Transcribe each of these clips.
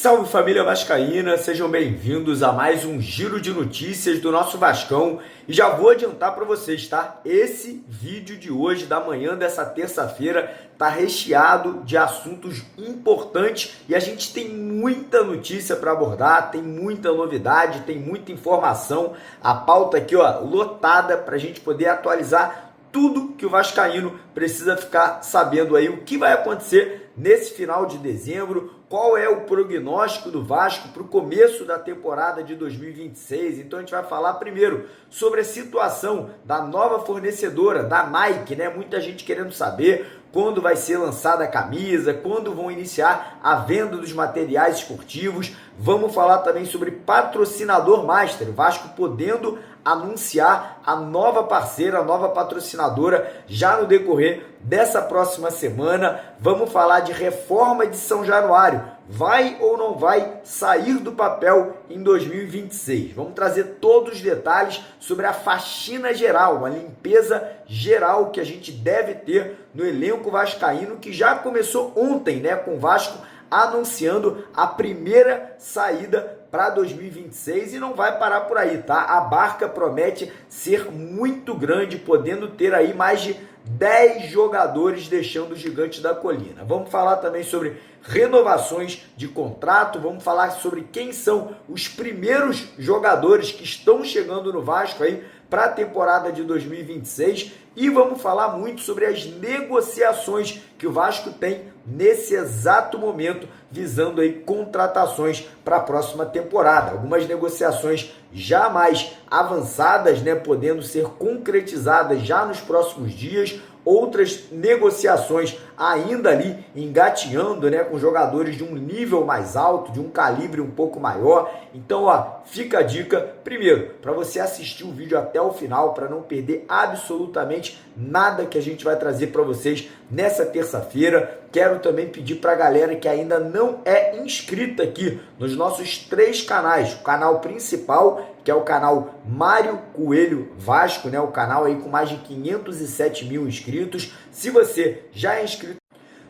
Salve família vascaína, sejam bem-vindos a mais um giro de notícias do nosso Vascão. E já vou adiantar para vocês, tá? Esse vídeo de hoje, da manhã dessa terça-feira, tá recheado de assuntos importantes e a gente tem muita notícia para abordar, tem muita novidade, tem muita informação. A pauta aqui, ó, lotada para a gente poder atualizar tudo que o vascaíno precisa ficar sabendo aí, o que vai acontecer nesse final de dezembro, qual é o prognóstico do Vasco para o começo da temporada de 2026. Então a gente vai falar primeiro sobre a situação da nova fornecedora, da Nike, né? Muita gente querendo saber quando vai ser lançada a camisa, quando vão iniciar a venda dos materiais esportivos. Vamos falar também sobre patrocinador master, o Vasco podendo anunciar a nova parceira, a nova patrocinadora já no decorrer dessa próxima semana. Vamos falar de reforma de São Januário. Vai ou não vai sair do papel em 2026? Vamos trazer todos os detalhes sobre a faxina geral, a limpeza geral que a gente deve ter no elenco vascaíno, que já começou ontem, né, com o Vasco anunciando a primeira saída para 2026 e não vai parar por aí, tá? A barca promete ser muito grande, podendo ter aí mais de 10 jogadores deixando o Gigante da Colina. Vamos falar também sobre renovações de contrato, vamos falar sobre quem são os primeiros jogadores que estão chegando no Vasco aí para a temporada de 2026 e vamos falar muito sobre as negociações que o Vasco tem nesse exato momento, visando aí contratações para a próxima temporada. Algumas negociações já mais avançadas, né, podendo ser concretizadas já nos próximos dias, outras negociações ainda ali engatinhando, né, com jogadores de um nível mais alto, de um calibre um pouco maior. Então, ó, fica a dica, primeiro, para você assistir o vídeo até o final, para não perder absolutamente nada que a gente vai trazer para vocês nessa terça-feira. Quero também pedir para a galera que ainda não é inscrita aqui nos nossos 3 canais, o canal principal, que é o canal Mário Coelho Vasco, né? O canal aí com mais de 507 mil inscritos. Se você já é inscrito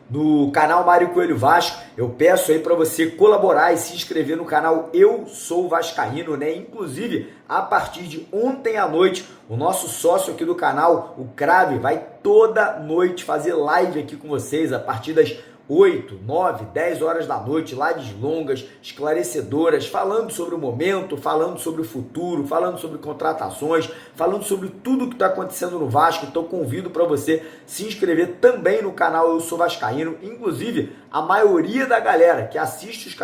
no canal Mário Coelho Vasco, eu peço aí para você colaborar e se inscrever no canal Eu Sou Vascaíno, né? Inclusive, a partir de ontem à noite, o nosso sócio aqui do canal, o Crave, vai toda noite fazer live aqui com vocês a partir das 8, 9, 10 horas da noite, lives longas, esclarecedoras, falando sobre o momento, falando sobre o futuro, falando sobre contratações, falando sobre tudo que está acontecendo no Vasco. Então convido para você se inscrever também no canal Eu Sou Vascaíno. Inclusive, a maioria da galera que assiste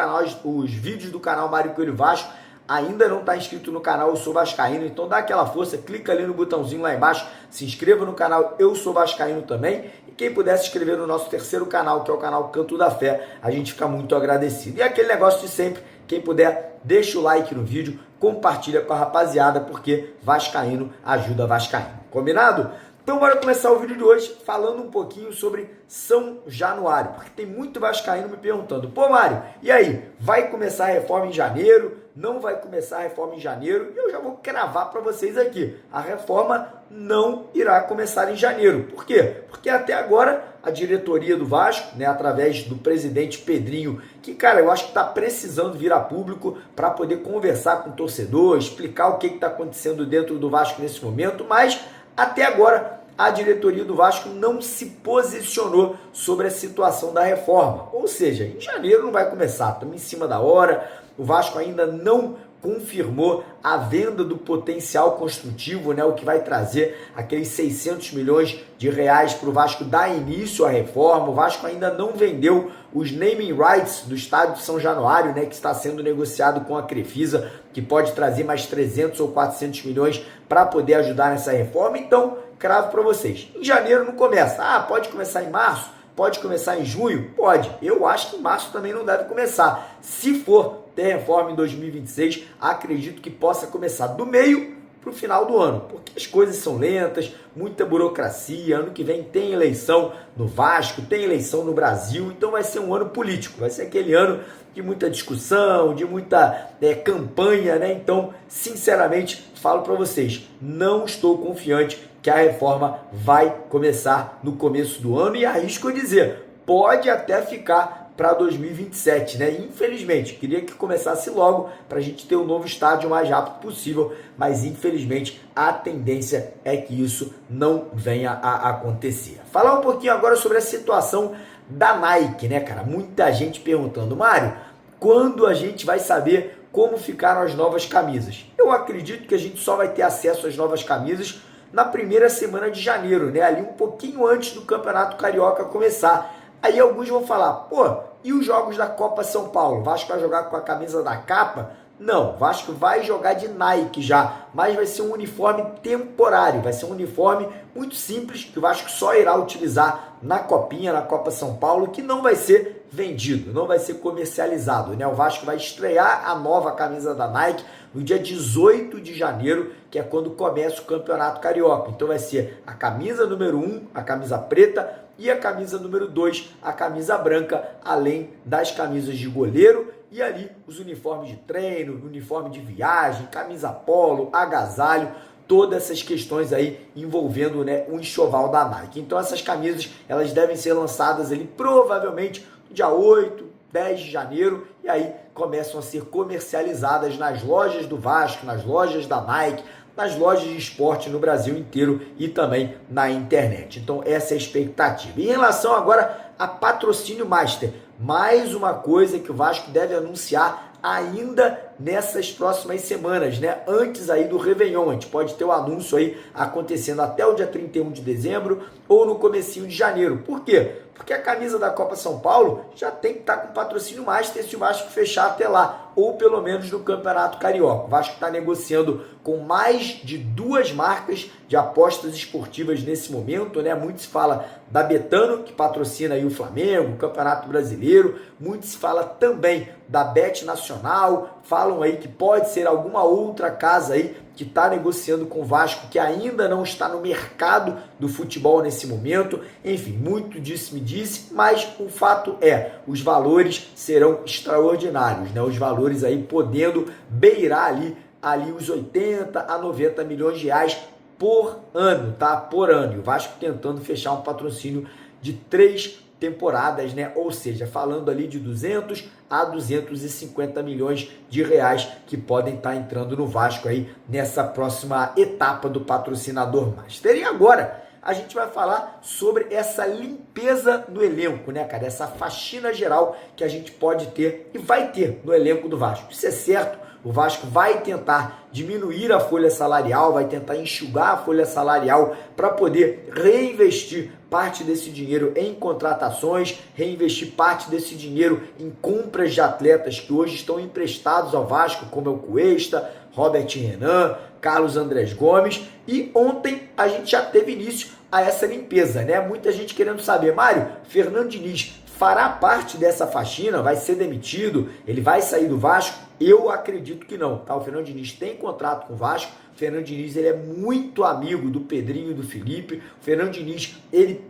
os vídeos do canal Mário Coelho Vasco ainda não está inscrito no canal Eu Sou Vascaíno, então dá aquela força, clica ali no botãozinho lá embaixo, se inscreva no canal Eu Sou Vascaíno também, e quem puder se inscrever no nosso terceiro canal, que é o canal Canto da Fé, a gente fica muito agradecido. E aquele negócio de sempre, quem puder, deixa o like no vídeo, compartilha com a rapaziada, porque Vascaíno ajuda Vascaíno. Combinado? Então bora começar o vídeo de hoje falando um pouquinho sobre São Januário, porque tem muito vascaíno me perguntando: pô, Mário, e aí, vai começar a reforma em janeiro? Não vai começar a reforma em janeiro? E eu já vou cravar para vocês aqui: a reforma não irá começar em janeiro. Por quê? Porque até agora a diretoria do Vasco, né, através do presidente Pedrinho, que, cara, eu acho que está precisando vir a público para poder conversar com o torcedor, explicar o que está acontecendo dentro do Vasco nesse momento, mas até agora a diretoria do Vasco não se posicionou sobre a situação da reforma. Ou seja, em janeiro não vai começar, estamos em cima da hora, o Vasco ainda não confirmou a venda do potencial construtivo, né, o que vai trazer aqueles 600 milhões de reais para o Vasco dar início à reforma. O Vasco ainda não vendeu os naming rights do estádio de São Januário, né, que está sendo negociado com a Crefisa, que pode trazer mais 300 ou 400 milhões para poder ajudar nessa reforma. Então, cravo para vocês, em janeiro não começa. Ah, pode começar em março? Pode começar em junho? Pode. Eu acho que em março também não deve começar. Se for ter reforma em 2026, acredito que possa começar do meio para o final do ano, porque as coisas são lentas, muita burocracia. Ano que vem tem eleição no Vasco, tem eleição no Brasil, então vai ser um ano político, vai ser aquele ano de muita discussão, de muita campanha, né? Então, sinceramente, falo para vocês, não estou confiante que a reforma vai começar no começo do ano, e arrisco dizer, pode até ficar para 2027, né? Infelizmente, queria que começasse logo para a gente ter um novo estádio o mais rápido possível, mas infelizmente a tendência é que isso não venha a acontecer. Falar um pouquinho agora sobre a situação da Nike, né, cara? Muita gente perguntando, Mário, quando a gente vai saber como ficaram as novas camisas? Eu acredito que a gente só vai ter acesso às novas camisas na primeira semana de janeiro, né? Ali um pouquinho antes do Campeonato Carioca começar. Aí alguns vão falar, pô, e os jogos da Copa São Paulo? Vasco vai jogar com a camisa da capa? Não, Vasco vai jogar de Nike já, mas vai ser um uniforme temporário, vai ser um uniforme muito simples que o Vasco só irá utilizar na Copinha, na Copa São Paulo, que não vai ser vendido, não vai ser comercializado, né? O Vasco vai estrear a nova camisa da Nike no dia 18 de janeiro, que é quando começa o Campeonato Carioca. Então vai ser a camisa número 1, a camisa preta, e a camisa número 2, a camisa branca, além das camisas de goleiro e ali os uniformes de treino, uniforme de viagem, camisa polo, agasalho, todas essas questões aí envolvendo, né, um enxoval da Nike. Então essas camisas, elas devem ser lançadas ali provavelmente no dia 8, 10 de janeiro, e aí começam a ser comercializadas nas lojas do Vasco, nas lojas da Nike, nas lojas de esporte no Brasil inteiro e também na internet. Então essa é a expectativa. Em relação agora a patrocínio master, mais uma coisa que o Vasco deve anunciar ainda nessas próximas semanas, né? Antes aí do Réveillon, a gente pode ter o anúncio aí acontecendo até o dia 31 de dezembro ou no comecinho de janeiro. Por quê? Porque a camisa da Copa São Paulo já tem que estar com patrocínio master se o Vasco fechar até lá, ou pelo menos no Campeonato Carioca. O Vasco está negociando com mais de 2 marcas de apostas esportivas nesse momento, né? Muito se fala da Betano, que patrocina aí o Flamengo, o Campeonato Brasileiro, muito se fala também da Bet Nacional, falam aí que pode ser alguma outra casa aí que está negociando com o Vasco, que ainda não está no mercado do futebol nesse momento. Enfim, muito disse me disse, mas o fato é, os valores serão extraordinários, né? Os valores aí podendo beirar ali os 80 a 90 milhões de reais por ano, tá? Por ano. E o Vasco tentando fechar um patrocínio de 3 temporadas, né? Ou seja, falando ali de 200 a 250 milhões de reais que podem estar entrando no Vasco aí nessa próxima etapa do patrocinador master. E agora a gente vai falar sobre essa limpeza no elenco, né, cara? Essa faxina geral que a gente pode ter e vai ter no elenco do Vasco. Isso é certo. O Vasco vai tentar diminuir a folha salarial, vai tentar enxugar a folha salarial para poder reinvestir parte desse dinheiro em contratações, reinvestir parte desse dinheiro em compras de atletas que hoje estão emprestados ao Vasco, como é o Cuesta, Robert Renan, Carlos Andrés Gomes, e ontem a gente já teve início a essa limpeza, né? Muita gente querendo saber, Mário, Fernando Diniz fará parte dessa faxina, vai ser demitido, ele vai sair do Vasco? Eu acredito que não, tá? O Fernando Diniz tem contrato com o Vasco, o Fernando Diniz ele é muito amigo do Pedrinho e do Felipe, o Fernando Diniz, ele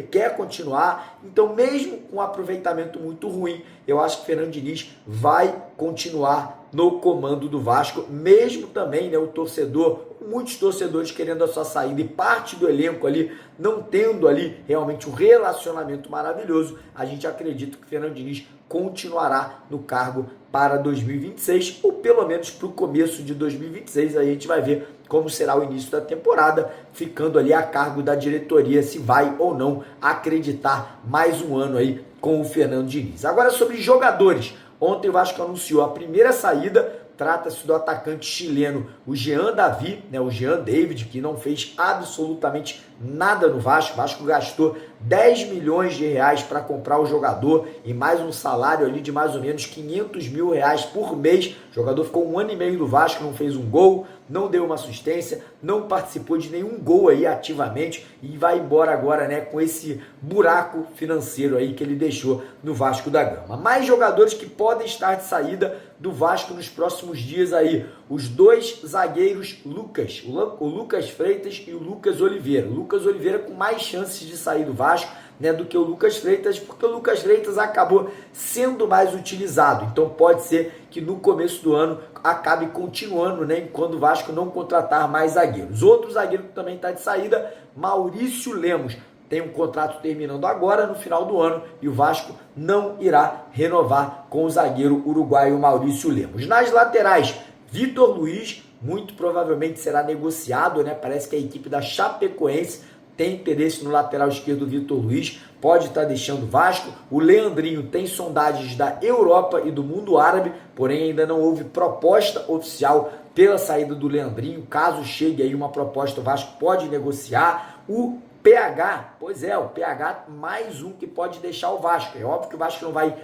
quer continuar, então mesmo com um aproveitamento muito ruim, eu acho que o Fernando Diniz vai continuar no comando do Vasco, mesmo também, né, o torcedor, muitos torcedores querendo a sua saída e parte do elenco ali, não tendo ali realmente um relacionamento maravilhoso, a gente acredita que o Fernando Diniz continuará no cargo para 2026, ou pelo menos para o começo de 2026, aí a gente vai ver como será o início da temporada, ficando ali a cargo da diretoria se vai ou não acreditar mais um ano aí com o Fernando Diniz. Agora sobre jogadores, ontem o Vasco anunciou a primeira saída, trata-se do atacante chileno, o Jean Davi, né, o Jean David, que não fez absolutamente nada no Vasco. O Vasco gastou 10 milhões de reais para comprar o jogador e mais um salário ali de mais ou menos 500 mil reais por mês. O jogador ficou 1 ano e meio no Vasco, não fez um gol, não deu uma assistência, não participou de nenhum gol aí ativamente e vai embora agora, né, com esse buraco financeiro aí que ele deixou no Vasco da Gama. Mais jogadores que podem estar de saída do Vasco nos próximos dias aí, os 2 zagueiros Lucas, o Lucas Freitas e o Lucas Oliveira. O Lucas Oliveira com mais chances de sair do Vasco, né, do que o Lucas Freitas, porque o Lucas Freitas acabou sendo mais utilizado, então pode ser que no começo do ano acabe continuando, né, quando o Vasco não contratar mais zagueiros. Outro zagueiro que também está de saída, Maurício Lemos, tem um contrato terminando agora no final do ano e o Vasco não irá renovar com o zagueiro uruguaio Maurício Lemos. Nas laterais, Vitor Luiz muito provavelmente será negociado, né? Parece que a equipe da Chapecoense tem interesse no lateral esquerdo Vitor Luiz, pode estar deixando o Vasco. O Leandrinho tem sondagens da Europa e do mundo árabe, porém ainda não houve proposta oficial pela saída do Leandrinho. Caso chegue aí uma proposta, o Vasco pode negociar. O PH, pois é, o PH mais um que pode deixar o Vasco. É óbvio que o Vasco não vai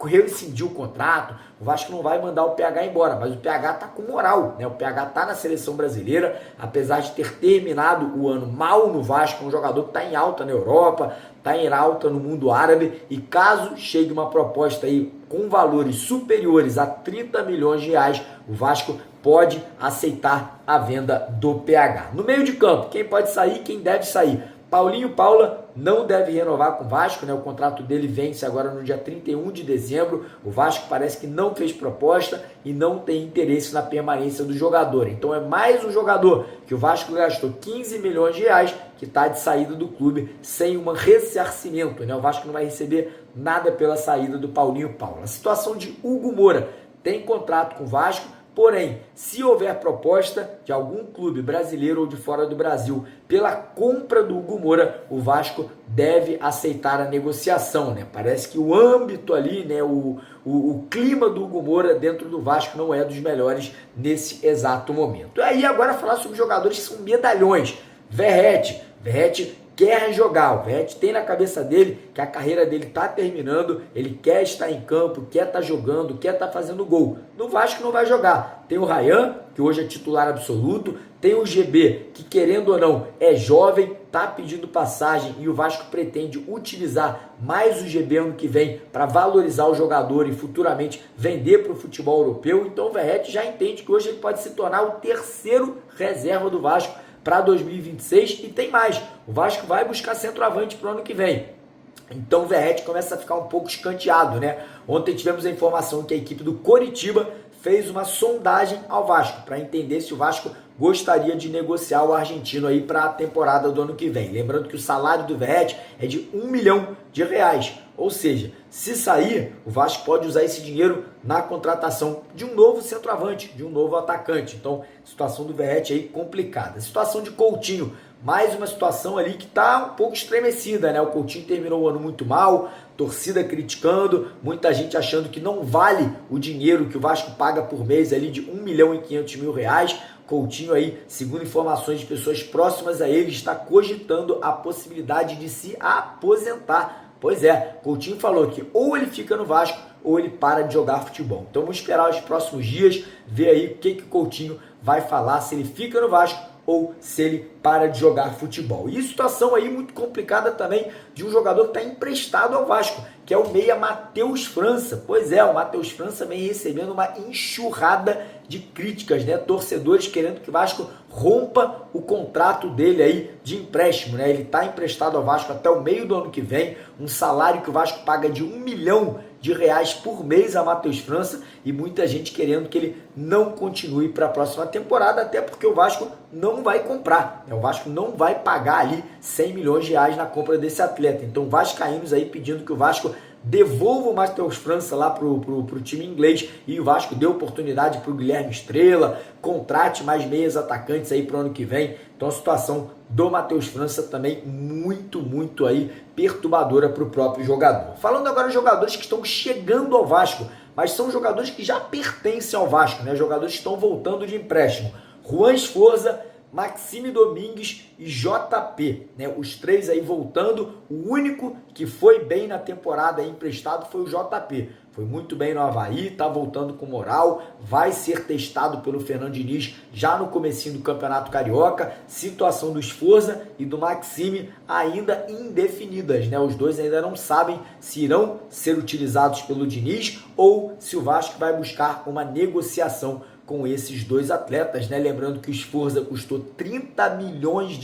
rescindir o contrato, o Vasco não vai mandar o PH embora, mas o PH tá com moral, né? O PH tá na seleção brasileira, apesar de ter terminado o ano mal no Vasco, um jogador que tá em alta na Europa, tá em alta no mundo árabe, e caso chegue uma proposta aí com valores superiores a 30 milhões de reais, o Vasco pode aceitar a venda do PH. No meio de campo, quem pode sair, quem deve sair? Paulinho Paula não deve renovar com o Vasco, né? O contrato dele vence agora no dia 31 de dezembro. O Vasco parece que não fez proposta e não tem interesse na permanência do jogador. Então é mais um jogador que o Vasco gastou 15 milhões de reais que está de saída do clube sem um ressarcimento, né? O Vasco não vai receber nada pela saída do Paulinho Paula. A situação de Hugo Moura, tem contrato com o Vasco, porém, se houver proposta de algum clube brasileiro ou de fora do Brasil pela compra do Hugo Moura, o Vasco deve aceitar a negociação, né? Parece que o âmbito ali, né, o clima do Hugo Moura dentro do Vasco não é dos melhores nesse exato momento. E aí agora falar sobre jogadores que são medalhões. Verratti quer jogar, o Verratti tem na cabeça dele que a carreira dele está terminando, ele quer estar em campo, quer estar jogando, quer estar fazendo gol. No Vasco não vai jogar. Tem o Ryan, que hoje é titular absoluto, tem o GB, que querendo ou não é jovem, está pedindo passagem e o Vasco pretende utilizar mais o GB ano que vem para valorizar o jogador e futuramente vender para o futebol europeu. Então o Verratti já entende que hoje ele pode se tornar o terceiro reserva do Vasco para 2026 e tem mais. O Vasco vai buscar centroavante para o ano que vem. Então o Verratti começa a ficar um pouco escanteado, né? Ontem tivemos a informação que a equipe do Coritiba fez uma sondagem ao Vasco para entender se o Vasco gostaria de negociar o argentino aí para a temporada do ano que vem. Lembrando que o salário do Verratti é de R$1 milhão. Ou seja, se sair, o Vasco pode usar esse dinheiro na contratação de um novo centroavante, de um novo atacante. Então, a situação do Verratti aí complicada. A situação de Coutinho, mais uma situação ali que está um pouco estremecida, né? O Coutinho terminou o ano muito mal, torcida criticando, muita gente achando que não vale o dinheiro que o Vasco paga por mês ali de R$1.500.000. Coutinho aí, segundo informações de pessoas próximas a ele, está cogitando a possibilidade de se aposentar. Pois é, Coutinho falou que ou ele fica no Vasco ou ele para de jogar futebol. Então vamos esperar os próximos dias, ver aí o que o Coutinho vai falar, se ele fica no Vasco ou se ele para de jogar futebol. E situação aí muito complicada também de um jogador que está emprestado ao Vasco, que é o meia Matheus França. Pois é, o Matheus França vem recebendo uma enxurrada de críticas, né? Torcedores querendo que o Vasco rompa o contrato dele aí de empréstimo, né? Ele está emprestado ao Vasco até o meio do ano que vem, um salário que o Vasco paga de R$1 milhão por mês a Matheus França, e muita gente querendo que ele não continue para a próxima temporada, até porque o Vasco não vai comprar, né? O Vasco não vai pagar ali R$100 milhões na compra desse atleta. Então vascaínos aí pedindo que o Vasco devolva o Matheus França lá pro time inglês, e o Vasco deu oportunidade para o Guilherme Estrela, contrate mais meias atacantes aí para o ano que vem. Então a situação do Matheus França também muito aí perturbadora para o próprio jogador. Falando agora de jogadores que estão chegando ao Vasco, mas são jogadores que já pertencem ao Vasco, né? Jogadores que estão voltando de empréstimo. Juan Esforza, Maxime Domingues e JP, né? Os três aí voltando. O único que foi bem na temporada aí emprestado foi o JP. Foi muito bem no Avaí, tá voltando com moral, vai ser testado pelo Fernando Diniz já no comecinho do Campeonato Carioca. Situação do Esforza e do Maxime ainda indefinidas, né? Os dois ainda não sabem se irão ser utilizados pelo Diniz ou se o Vasco vai buscar uma negociação com esses dois atletas, né? Lembrando que o Esforza custou R$30 milhões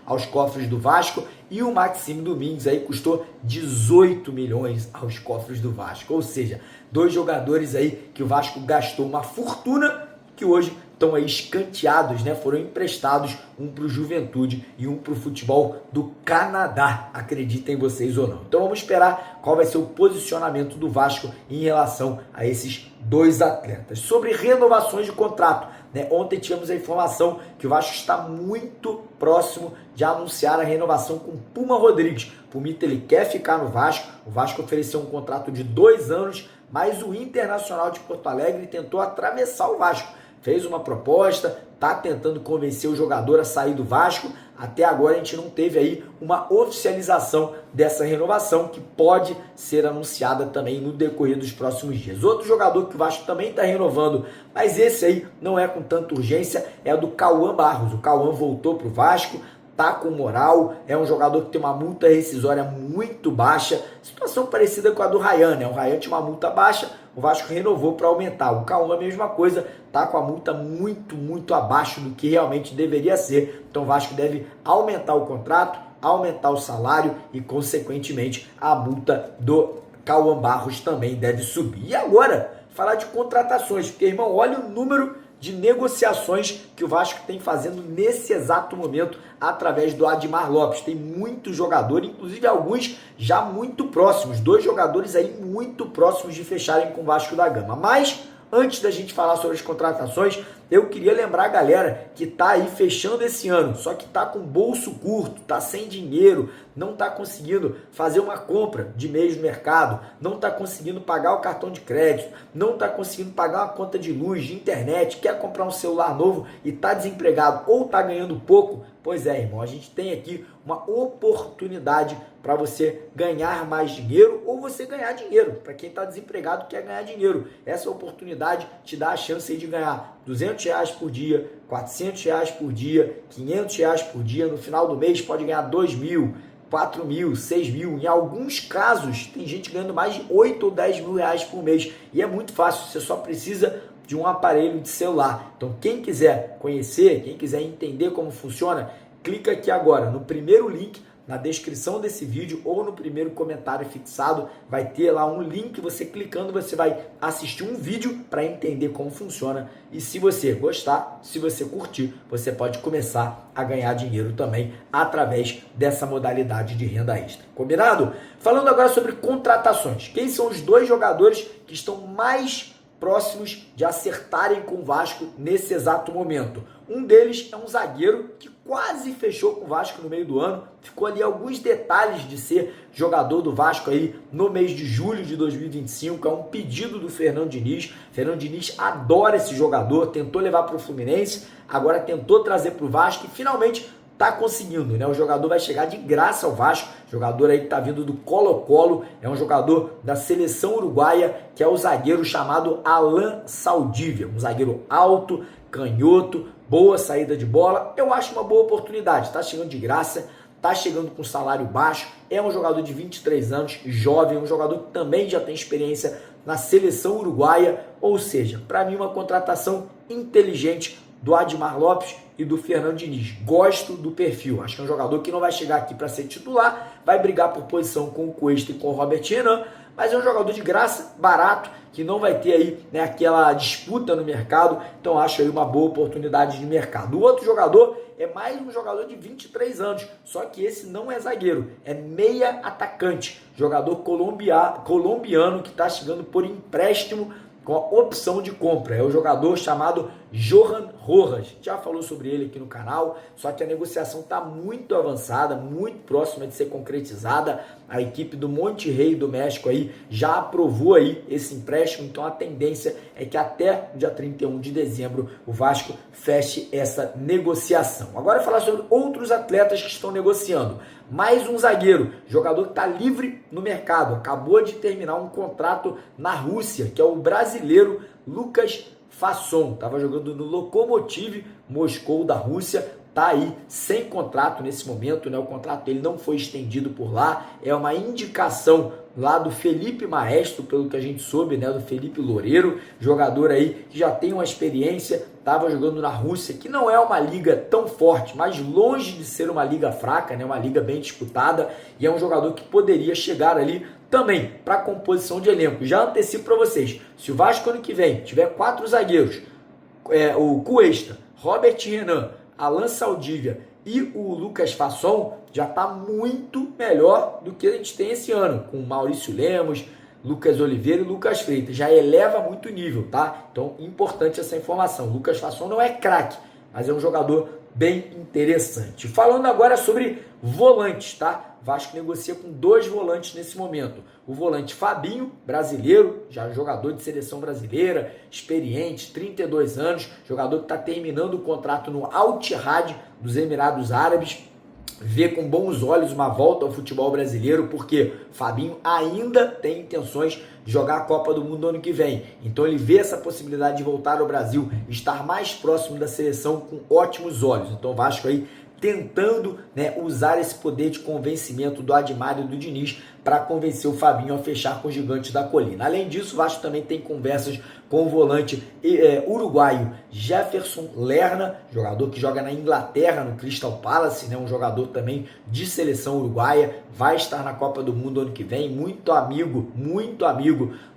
aos cofres do Vasco e o Maxime Domingues aí custou 18 milhões aos cofres do Vasco. Ou seja, dois jogadores aí que o Vasco gastou uma fortuna que hoje estão aí escanteados, né? Foram emprestados, um para o Juventude e um para o futebol do Canadá, acreditem vocês ou não. Então vamos esperar qual vai ser o posicionamento do Vasco em relação a esses dois atletas. Sobre renovações de contrato, né? Ontem tivemos a informação que o Vasco está muito próximo de anunciar a renovação com Puma Rodrigues. Pumita, ele quer ficar no Vasco, o Vasco ofereceu um contrato de 2 anos, mas o Internacional de Porto Alegre tentou atravessar o Vasco. Fez uma proposta, está tentando convencer o jogador a sair do Vasco. Até agora a gente não teve aí uma oficialização dessa renovação, que pode ser anunciada também no decorrer dos próximos dias. Outro jogador que o Vasco também está renovando, mas esse aí não é com tanta urgência, é o do Cauã Barros. O Cauã voltou para o Vasco, tá com moral, é um jogador que tem uma multa rescisória muito baixa, situação parecida com a do Ryan, né? O Ryan tinha uma multa baixa, o Vasco renovou para aumentar. O Cauã, a mesma coisa, tá com a multa muito abaixo do que realmente deveria ser. Então o Vasco deve aumentar o contrato, aumentar o salário e, consequentemente, a multa do Cauã Barros também deve subir. E agora, falar de contratações, porque, irmão, olha o número de negociações que o Vasco tem fazendo nesse exato momento através do Admar Lopes. Tem muito jogador, inclusive alguns já muito próximos, 2 jogadores aí muito próximos de fecharem com o Vasco da Gama. Mas antes da gente falar sobre as contratações, eu queria lembrar a galera que tá aí fechando esse ano, só que tá com bolso curto, tá sem dinheiro, não tá conseguindo fazer uma compra de mês no mercado, não tá conseguindo pagar o cartão de crédito, não tá conseguindo pagar uma conta de luz, de internet, quer comprar um celular novo e tá desempregado ou tá ganhando pouco. Pois é, irmão, a gente tem aqui uma oportunidade para você ganhar mais dinheiro ou você ganhar dinheiro. Para quem está desempregado quer ganhar dinheiro. Essa oportunidade te dá a chance aí de ganhar R$200 por dia, R$400 por dia, R$500 por dia. No final do mês pode ganhar 2 mil, 4 mil, 6 mil. Em alguns casos tem gente ganhando mais de 8 ou 10 mil reais por mês. E é muito fácil, você só precisa de um aparelho de celular. Então quem quiser conhecer, quem quiser entender como funciona, clica aqui agora no primeiro link na descrição desse vídeo ou no primeiro comentário fixado, vai ter lá um link, você clicando você vai assistir um vídeo para entender como funciona e se você gostar, se você curtir, você pode começar a ganhar dinheiro também através dessa modalidade de renda extra. Combinado? Falando agora sobre contratações, quem são os 2 jogadores que estão mais próximos de acertarem com o Vasco nesse exato momento? Um deles é um zagueiro que quase fechou com o Vasco no meio do ano, ficou ali alguns detalhes de ser jogador do Vasco aí no mês de julho de 2025, é um pedido do Fernando Diniz. Fernando Diniz adora esse jogador, tentou levar para o Fluminense, agora tentou trazer para o Vasco e finalmente tá conseguindo, né? O jogador vai chegar de graça ao Vasco, jogador aí que tá vindo do Colo-Colo, é um jogador da seleção uruguaia, que é o zagueiro chamado Alan Saldívia, um zagueiro alto, canhoto, boa saída de bola. Eu acho uma boa oportunidade, tá chegando de graça, tá chegando com salário baixo, é um jogador de 23 anos, jovem, um jogador que também já tem experiência na seleção uruguaia, ou seja, para mim uma contratação inteligente do Admar Lopes e do Fernando Diniz. Gosto do perfil, acho que é um jogador que não vai chegar aqui para ser titular, vai brigar por posição com o Cuesta e com o Robert Renan, mas é um jogador de graça, barato, que não vai ter aí, né, aquela disputa no mercado, então acho aí uma boa oportunidade de mercado. O outro jogador é mais um jogador de 23 anos, só que esse não é zagueiro, é meia atacante, jogador colombiano que está chegando por empréstimo com a opção de compra. É o jogador chamado Johan Rojas. Já falou sobre ele aqui no canal, só que a negociação está muito avançada, muito próxima de ser concretizada. A equipe do Monterrey do México aí já aprovou aí esse empréstimo, então a tendência é que até o dia 31 de dezembro o Vasco feche essa negociação. Agora falar sobre outros atletas que estão negociando. Mais um zagueiro, jogador que está livre no mercado, acabou de terminar um contrato na Rússia, que é o brasileiro Lucas Fasson, estava jogando no Lokomotiv Moscou da Rússia, está aí sem contrato nesse momento, né? O contrato dele não foi estendido por lá, é uma indicação lá do Felipe Maestro, pelo que a gente soube, né? Do Felipe Loureiro, jogador aí que já tem uma experiência, estava jogando na Rússia, que não é uma liga tão forte, mas longe de ser uma liga fraca, né? Uma liga bem disputada, e é um jogador que poderia chegar ali também para a composição de elenco. Já antecipo para vocês, se o Vasco ano que vem tiver 4 zagueiros, o Cuesta, Robert Renan, Alan Saldívia e o Lucas Fasson já está muito melhor do que a gente tem esse ano, com Maurício Lemos, Lucas Oliveira e Lucas Freitas. Já eleva muito o nível, tá? Então, importante essa informação. Lucas Fasson não é craque, mas é um jogador bem interessante. Falando agora sobre volantes, tá? Vasco negocia com 2 volantes nesse momento. O volante Fabinho, brasileiro, já jogador de seleção brasileira, experiente, 32 anos, jogador que está terminando o contrato no Al Ittihad dos Emirados Árabes. Vê com bons olhos uma volta ao futebol brasileiro, porque Fabinho ainda tem intenções de jogar a Copa do Mundo ano que vem. Então ele vê essa possibilidade de voltar ao Brasil, estar mais próximo da seleção com ótimos olhos. Então o Vasco aí tentando, né, usar esse poder de convencimento do Admar e do Diniz para convencer o Fabinho a fechar com os Gigantes da Colina. Além disso, o Vasco também tem conversas com o volante uruguaio Jefferson Lerna, jogador que joga na Inglaterra, no Crystal Palace, né, um jogador também de seleção uruguaia, vai estar na Copa do Mundo ano que vem, muito amigo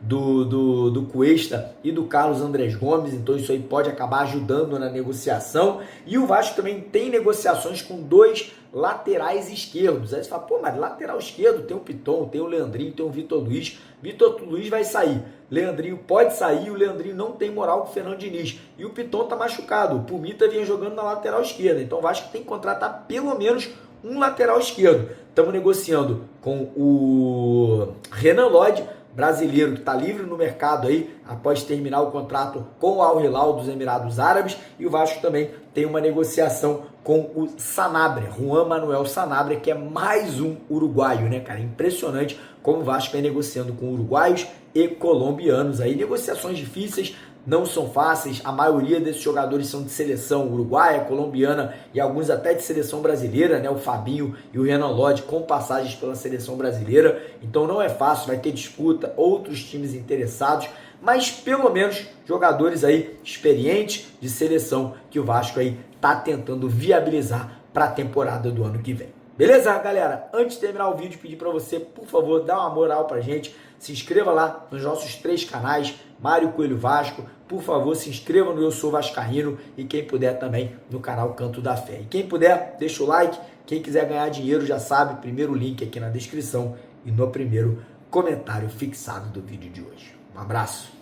do Cuesta e do Carlos Andrés Gomes, então isso aí pode acabar ajudando na negociação. E o Vasco também tem negociações com 2 laterais esquerdos. Aí você fala, pô, mas lateral esquerdo tem o Piton, tem o Leandrinho, tem o Vitor Luiz. Vitor Luiz vai sair, Leandrinho pode sair, o Leandrinho não tem moral com o Fernando Diniz. E o Piton tá machucado, o Pumita vinha jogando na lateral esquerda. Então o Vasco tem que contratar pelo menos um lateral esquerdo. Estamos negociando com o Renan Lodge, brasileiro que está livre no mercado aí após terminar o contrato com o Al Hilal dos Emirados Árabes, e o Vasco também tem uma negociação com o Sanabria, Juan Manuel Sanabria, que é mais um uruguaio, né, cara? Impressionante como o Vasco vem negociando com uruguaios e colombianos aí, negociações difíceis, não são fáceis, a maioria desses jogadores são de seleção uruguaia, colombiana e alguns até de seleção brasileira, né? O Fabinho e o Renan Lodge com passagens pela seleção brasileira, então não é fácil, vai ter disputa, outros times interessados, mas pelo menos jogadores aí experientes de seleção que o Vasco aí tá tentando viabilizar para a temporada do ano que vem. Beleza, galera? Antes de terminar o vídeo, pedir para você, por favor, dar uma moral pra gente, se inscreva lá nos nossos 3 canais, Mário Coelho Vasco, por favor, se inscreva no Eu Sou Vascaíno e quem puder também no canal Canto da Fé. E quem puder, deixa o like, quem quiser ganhar dinheiro já sabe, primeiro link aqui na descrição e no primeiro comentário fixado do vídeo de hoje. Um abraço!